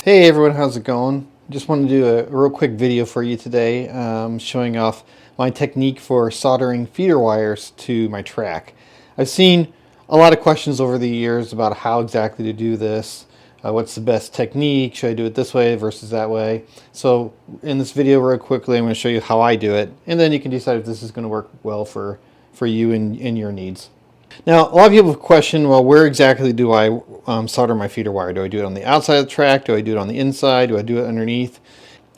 Hey everyone, how's it going? Just wanted to do a real quick video for you today, showing off my technique for soldering feeder wires to my track. I've seen a lot of questions over the years about how exactly to do this. What's the best technique? Should I do it this way versus that way? So in this video real quickly, I'm going to show you how I do it, and then you can decide if this is going to work well for you and your needs. Now, a lot of people question, well, where exactly do I solder my feeder wire? Do I do it on the outside of the track? Do I do it on the inside? Do I do it underneath?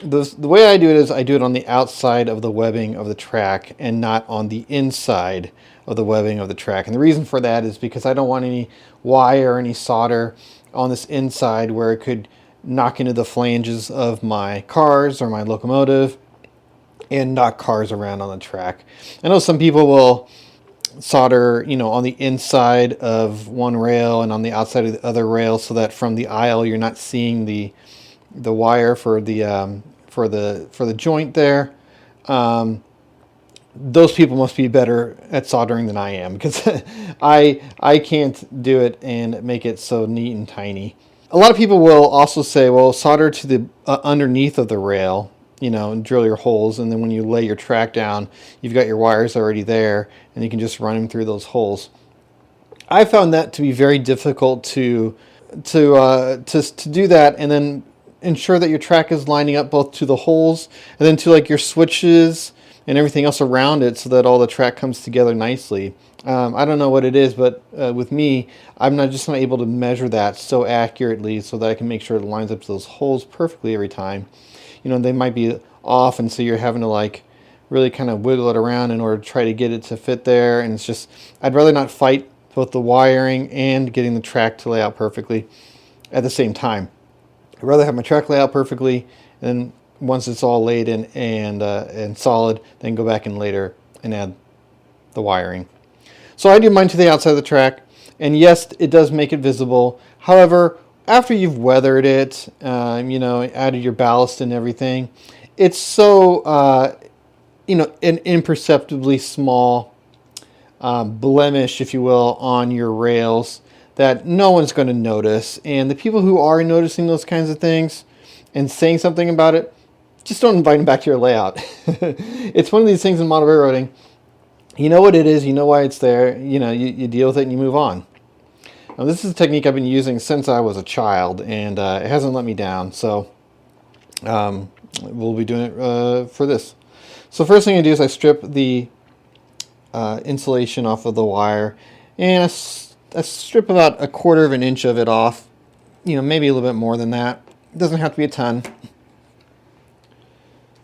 The way I do it is I do it on the outside of the webbing of the track and not on the inside of the webbing of the track. And the reason for that is because I don't want any wire or any solder on this inside where it could knock into the flanges of my cars or my locomotive and knock cars around on the track. I know some people will solder, on the inside of one rail and on the outside of the other rail, so that from the aisle you're not seeing the wire for the joint there. Those people must be better at soldering than I am, because I can't do it and make it so neat and tiny. A lot of people will also say, well, solder to the underneath of the rail, and drill your holes, and then when you lay your track down, you've got your wires already there, and you can just run them through those holes. I found that to be very difficult to do that, and then ensure that your track is lining up both to the holes and then to like your switches and everything else around it, so that all the track comes together nicely. I don't know what it is, but with me, I'm not able to measure that so accurately so that I can make sure it lines up to those holes perfectly every time. They might be off, and so you're having to like really kind of wiggle it around in order to try to get it to fit there. And it's just, I'd rather not fight both the wiring and getting the track to lay out perfectly at the same time. I'd rather have my track lay out perfectly, and then once it's all laid in and solid, then go back in later and add the wiring. So I do mine to the outside of the track, and yes, it does make it visible. However, after you've weathered it, added your ballast and everything, it's so, an imperceptibly small blemish, if you will, on your rails that no one's going to notice. And the people who are noticing those kinds of things and saying something about it, just don't invite them back to your layout. It's one of these things in model railroading. You know what it is, you know why it's there, you deal with it and you move on. Now, this is a technique I've been using since I was a child, and it hasn't let me down, so we'll be doing it for this. So first thing I do is I strip the insulation off of the wire, and I strip about 1/4 of an inch of it off, maybe a little bit more than that. It doesn't have to be a ton.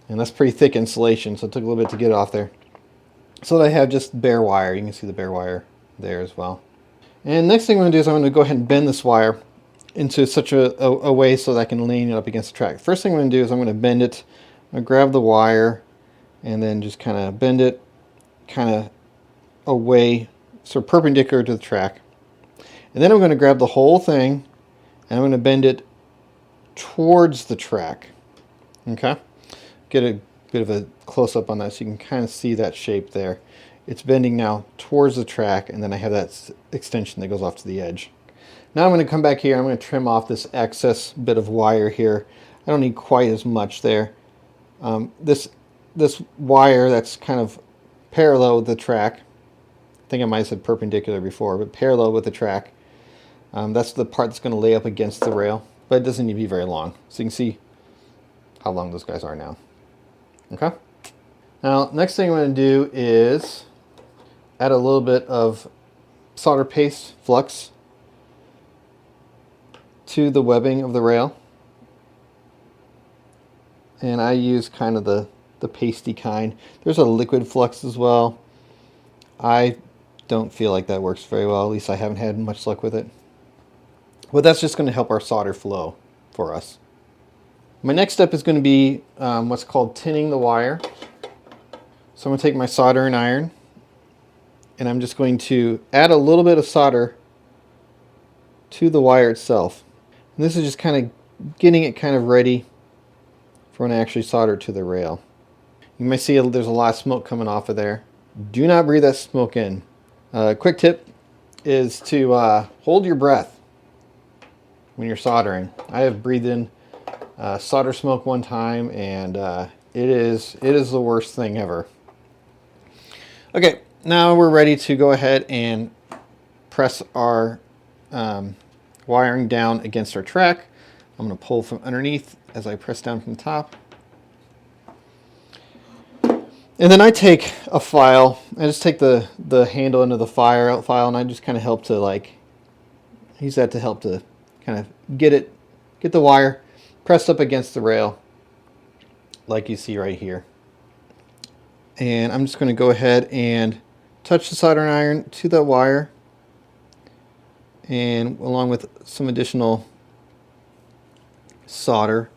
And that's pretty thick insulation, so it took a little bit to get it off there. So that I have just bare wire. You can see the bare wire there as well. And next thing I'm going to do is I'm going to go ahead and bend this wire into such a way so that I can lean it up against the track. First thing I'm going to do is I'm going to bend it. I'm going to grab the wire and then just kind of bend it kind of away, sort of perpendicular to the track. And then I'm going to grab the whole thing and I'm going to bend it towards the track. Okay? Get a bit of a close-up on that so you can kind of see that shape there. It's bending now towards the track, and then I have that extension that goes off to the edge. Now I'm going to come back here. I'm going to trim off this excess bit of wire here. I don't need quite as much there. This wire that's kind of parallel with the track. I think I might have said perpendicular before, but parallel with the track. That's the part that's going to lay up against the rail, but it doesn't need to be very long. So you can see how long those guys are now. Okay. Now, next thing I'm going to do is add a little bit of solder paste flux to the webbing of the rail. And I use kind of the pasty kind. There's a liquid flux as well. I don't feel like that works very well. At least I haven't had much luck with it. But that's just going to help our solder flow for us. My next step is going to be what's called tinning the wire. So I'm going to take my soldering iron and I'm just going to add a little bit of solder to the wire itself. And this is just kind of getting it kind of ready for when I actually solder it to the rail. You might see there's a lot of smoke coming off of there. Do not breathe that smoke in. Quick tip is to hold your breath when you're soldering. I have breathed in solder smoke one time, and it is the worst thing ever. Okay, now we're ready to go ahead and press our wiring down against our track. I'm going to pull from underneath as I press down from the top. And then I take a file, I just take the handle into the file, and I just kind of help to like, use that to help to kind of get the wire pressed up against the rail like you see right here. And I'm just going to go ahead and touch the soldering iron to that wire, and along with some additional solder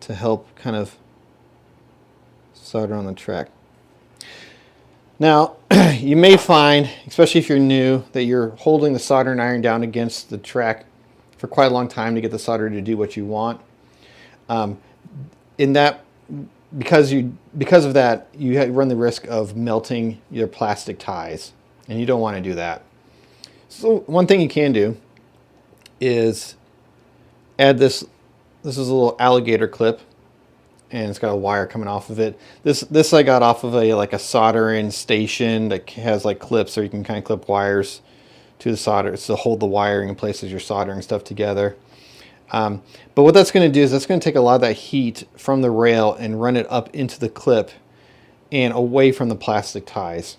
to help kind of solder on the track. Now, you may find, especially if you're new, that you're holding the soldering iron down against the track for quite a long time to get the solder to do what you want. Because of that, you run the risk of melting your plastic ties, and you don't want to do that. So one thing you can do is add this. This is a little alligator clip, and it's got a wire coming off of it. This I got off of a soldering station that has like clips, so you can kind of clip wires to the solder to hold the wiring in place as you're soldering stuff together. But what that's going to do is that's going to take a lot of that heat from the rail and run it up into the clip and away from the plastic ties.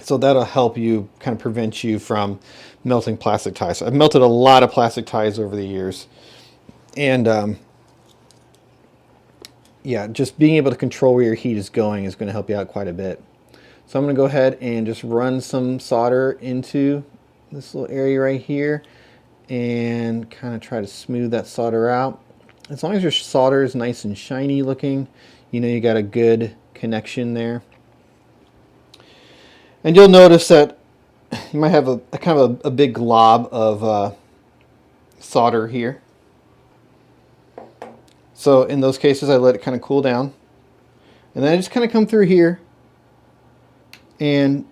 So that'll help you kind of prevent you from melting plastic ties. So I've melted a lot of plastic ties over the years, and yeah, just being able to control where your heat is going is going to help you out quite a bit. So I'm going to go ahead and just run some solder into this little area right here and kind of try to smooth that solder out. As long as your solder is nice and shiny looking, you know you got a good connection there. And you'll notice that you might have a kind of a big glob of solder here. So in those cases, I let it kind of cool down. And then I just kind of come through here and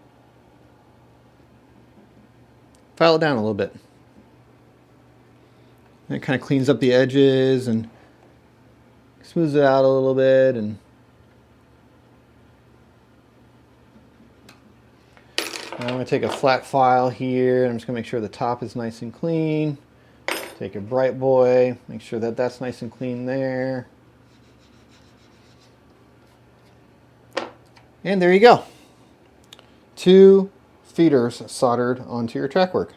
file it down a little bit. And it kind of cleans up the edges and smooths it out a little bit. And now I'm going to take a flat file here. I'm just going to make sure the top is nice and clean. Take a bright boy, make sure that that's nice and clean there. And there you go. 2 feeders soldered onto your track work.